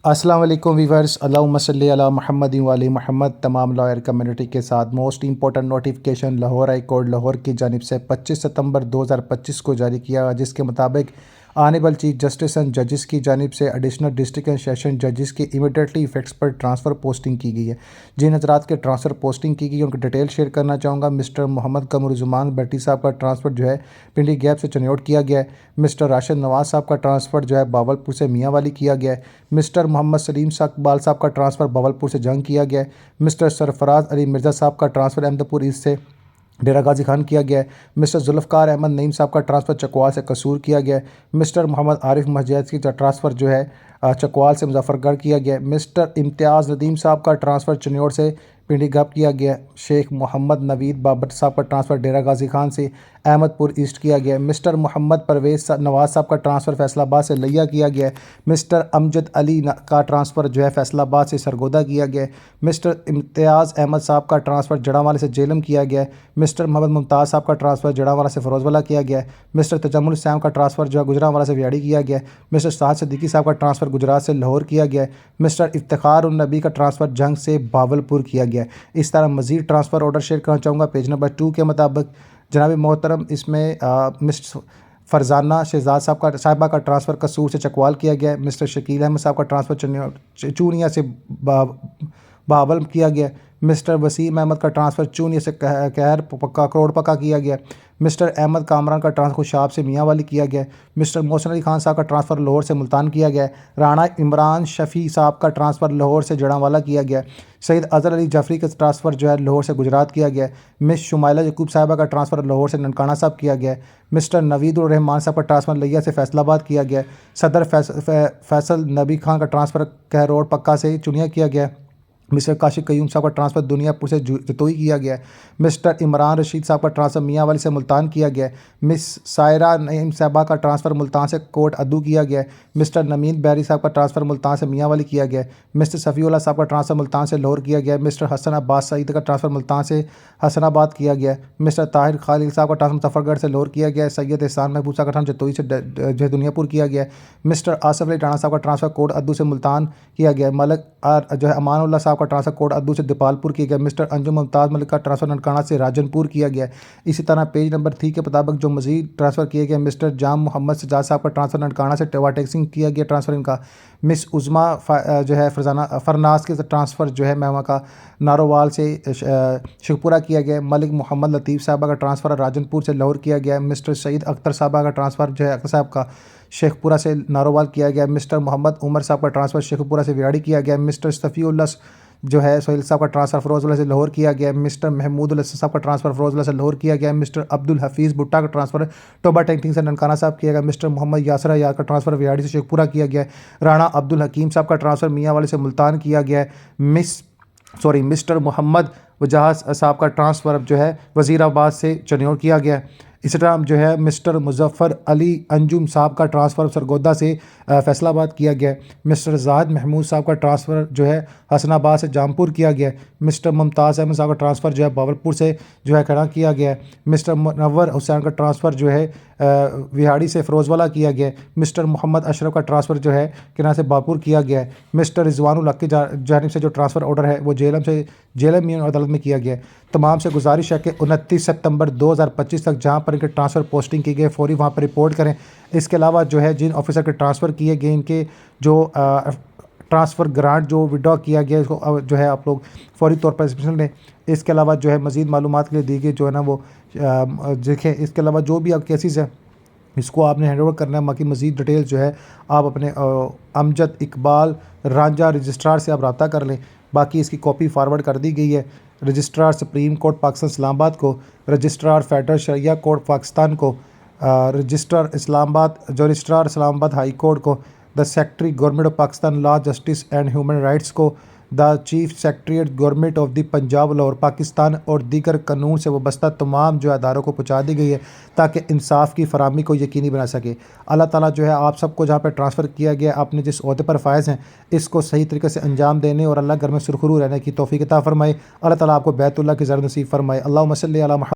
السلام علیکم ویورز، اللہم صلی علی محمد و علی محمد۔ تمام لائر کمیونٹی کے ساتھ most important notification Lahore high court Lahore کی جانب سے 25 ستمبر 2025 کو جاری کیا گیا، جس کے مطابق آنریبل چیف جسٹس اینڈ ججز کی جانب سے ایڈیشنل ڈسٹرکٹ اینڈ سیشن ججز کی امیڈیٹلی ایفیکٹس پر ٹرانسفر پوسٹنگ کی گئی ہے۔ جن حضرات کے ٹرانسفر پوسٹنگ کی گئی ان کی ڈیٹیل شیئر کرنا چاہوں گا۔ مسٹر محمد قمرالزمان بٹی صاحب کا ٹرانسفر جو ہے پنڈی گیپ سے چنیوٹ کیا گیا ہے۔ مسٹر راشد نواز صاحب کا ٹرانسفر جو ہے باولپور سے میاں والی کیا گیا ہے۔ مسٹر محمد سلیم اقبال صاحب کا ٹرانسفر باولپور سے جنگ کیا گیا ہے۔ مسٹر سرفراز علی مرزا صاحب کا ٹرانسفر احمدپور ایسٹ سے ڈیرہ غازی خان کیا گیا ہے۔ مسٹر ذوالفقار احمد نعیم صاحب کا ٹرانسفر چکوال سے قصور کیا گیا ہے۔ مسٹر محمد عارف مجید کا ٹرانسفر جو ہے چکوال سے مظفر گڑھ کیا گیا ہے۔ مسٹر امتیاز ندیم صاحب کا ٹرانسفر چنیوڑ سے پنڈی گپ کیا گیا ہے۔ شیخ محمد نوید بابر صاحب کا ٹرانسفر ڈیرہ غازی خان سے احمد پور ایسٹ کیا گیا ہے۔ مسٹر محمد پرویز نواز صاحب کا ٹرانسفر فیصل آباد سے لیا کیا گیا ہے۔ مسٹر امجد علی کا ٹرانسفر جو ہے فیصل آباد سے سرگودا کیا گیا ہے۔ مسٹر امتیاز احمد صاحب کا ٹرانسفر جڑاں سے جیلم کیا گیا ہے۔ مسٹر محمد ممتاز صاحب کا ٹرانسفر جڑاں سے فروز والا کیا گیا ہے۔ مسٹر تجمل السلام کا ٹرانسفر جو ہے گجرانوالہ سے ویاڑی کیا گیا ہے۔ مسٹر سعد صدیقی صاحب کا ٹرانسفر گجرات سے لاہور کیا گیا ہے۔ مسٹر افتخار النبی کا ٹرانسفر جنگ سے باولپور کیا گیا ہے۔ اس طرح مزید ٹرانسفر آرڈر شیئر کرنا چاہوں گا۔ پیج نمبر 2 کے مطابق جناب محترم اس میں مسٹر فرزانہ شہزاد صاحبہ کا ٹرانسفر قصور سے چکوال کیا گیا ہے۔ مسٹر شکیل احمد صاحب کا ٹرانسفر چونیا سے بہاول کیا گیا ہے۔ مسٹر وسیم احمد کا ٹرانسفر چونیا سے کہر پکا کروڑ پکا کیا گیا ہے۔ مسٹر احمد کامران کا ٹرانسفر خوشاب سے میاں والی کیا گیا ہے۔ مسٹر محسن علی خان صاحب کا ٹرانسفر لاہور سے ملتان کیا گیا ہے۔ رانا عمران شفیع صاحب کا ٹرانسفر لاہور سے جڑاں والا کیا گیا ہے۔ سید اظہر علی جعفری کا ٹرانسفر جو ہے لاہور سے گجرات کیا گیا ہے۔ مس شمائلہ یعقوب صاحبہ کا ٹرانسفر لاہور سے ننکانہ صاحب کیا گیا ہے۔ مسٹر نوید الرحمان صاحب کا ٹرانسفر لیا سے فیصل آباد کیا گیا ہے۔ صدر فیصل نبی خان کا ٹرانسفر کہروڑ پکا سے چنیا کیا گیا ہے۔ مسٹر کاشف قیوم صاحب کا ٹرانسفر دنیا پور سے جتوئی کیا گیا ہے۔ مسٹر عمران رشید صاحب کا ٹرانسفر میاں والی سے ملتان کیا گیا ہے۔ مس سائرہ نعیم صاحبہ کا ٹرانسفر ملتان سے کوٹ ادو کیا گیا ہے۔ مسٹر نمین بحری صاحب کا ٹرانسفر ملتان سے میاں والی کیا گیا ہے۔ مسٹر صفی اللہ صاحب کا ٹرانسفر ملتان سے لاہور کیا گیا ہے۔ مسٹر حسن عباس سعید کا ٹرانسفر ملتان سے حسن آباد کیا گیا ہے۔ مسٹر طاہر خالد صاحب کا ٹرانسفر مظفر گڑھ سے لاہور کیا گیا ہے۔ سید احسان محبوب صاحب کا ٹرانسفر جتوئی سے دنیا پور کیا گیا ہے۔ مسٹر آصف علی ٹانا صاحب کا ٹرانسفر کوٹ ادو سے ملتان کیا گیا ہے۔ ملک جو ہے امان اللہ صاحب کا ٹرانسفر کوٹ ادو سے دیپال پور کیا گیا۔ مسٹر انجم ممتاز ملک کا ٹرانسفر ننکانہ سے راجن پور کیا گیا ہے۔ اسی طرح پیج نمبر 3 کے مطابق جو مزید ٹرانسفر کیے گئے، مسٹر جام محمد سجاد صاحب کا ٹرانسفر ننکانہ سے ٹیوا ٹیکسنگ کیا گیا ٹرانسفر ان کا۔ مس عظما جو ہے فرناز کے ٹرانسفر جو ہے میوہ کا نارووال سے شیخپورہ کیا گیا ہے۔ ملک محمد لطیف صاحبہ کا ٹرانسفر راجن پور سے لاہور کیا گیا ہے۔ مسٹر سعید اختر صاحبہ کا ٹرانسفر جو ہے اختر صاحب کا شیخ پورہ سے نارووال کیا گیا ہے۔ مسٹر محمد عمر صاحب کا ٹرانسفر شیخ پورہ سے ویاڑی کیا گیا ہے۔ مسٹر صفی اللہ جو ہے سہیل صاحب کا ٹرانسفر فروز اللہ سے لاہور کیا گیا ہے۔ مسٹر محمود اللہ صاحب کا ٹرانسفر فروز اللہ سے لاہور کیا گیا ہے۔ مسٹر عبد الحفیظ بھٹا کا ٹرانسفر ٹوبا ٹینکنگ سے ننکانہ صاحب کیا گیا۔ مسٹر محمد یاسر یار کا ٹرانسفر ویاڑی سے شیخ پورہ کیا گیا ہے۔ رانا عبد الحکیم صاحب کا ٹرانسفر میاں والے سے ملتان کیا گیا ہے۔ مسٹر محمد وجاہت صاحب کا ٹرانسفر جو ہے وزیر آباد سے چنیوڑ کیا گیا ہے۔ اسی طرح جو ہے مسٹر مظفر علی انجم صاحب کا ٹرانسفر سرگودا سے فیصل آباد کیا گیا ہے۔ مسٹر زاہد محمود صاحب کا ٹرانسفر جو ہے حسن آباد سے جامپور کیا گیا ہے۔ مسٹر ممتاز احمد صاحب کا ٹرانسفر جو ہے باولپور سے جو ہے کھڑا کیا گیا ہے۔ مسٹر منور حسین کا ٹرانسفر جو ہے وہاڑی سے فروز والا کیا گیا ہے۔ مسٹر محمد اشرف کا ٹرانسفر جو ہے کناں سے باپور کیا گیا ہے۔ مسٹر رضوان الحق کی جانب سے جو ٹرانسفر آرڈر ہے وہ جیلم میون عدالت میں کیا گیا ہے۔ تمام سے گزارش ہے کہ 29 ستمبر 2025 تک جہاں پر ان کے ٹرانسفر پوسٹنگ کی گئی فوری وہاں پر رپورٹ کریں۔ اس کے علاوہ جو ہے جن آفیسر کے ٹرانسفر کیے گئے ان کے جو ٹرانسفر گرانٹ جو وڈرا کیا گیا اس کو جو ہے آپ لوگ فوری طور پر ایکسپریشن لیں۔ اس کے علاوہ جو ہے مزید معلومات کے لیے دی گئی جو ہے نا وہ دیکھیں۔ اس کے علاوہ جو بھی آپ کیسز ہیں اس کو آپ نے ہینڈ اوور کرنا ہے۔ باقی مزید ڈیٹیلز جو ہے آپ اپنے امجد اقبال رانجھا رجسٹرار سے آپ رابطہ کر لیں۔ باقی اس کی کاپی فارورڈ کر دی گئی ہے registrar supreme court Pakistan Islamabad کو، رجسٹرار فیڈرل شرعیہ کورٹ پاکستان کو، registrar Islamabad high court کو، the secretary government of Pakistan law justice and human rights کو، the chief secretariat government of the Punjab Lahore Pakistan اور دیگر قانون سے وابستہ تمام جو اداروں کو پہنچا دی گئی ہے تاکہ انصاف کی فراہمی کو یقینی بنا سکے۔ اللہ تعالیٰ جو ہے آپ سب کو جہاں پہ ٹرانسفر کیا گیا اپنے جس عہدے پر فائز ہیں اس کو صحیح طریقے سے انجام دینے اور اللہ گھر میں سرخرو رہنے کی توفیق عطا فرمائے۔ اللہ تعالیٰ آپ کو بیت اللہ کی زیارت نصیب فرمائے۔ اللہم صلی علی محمد۔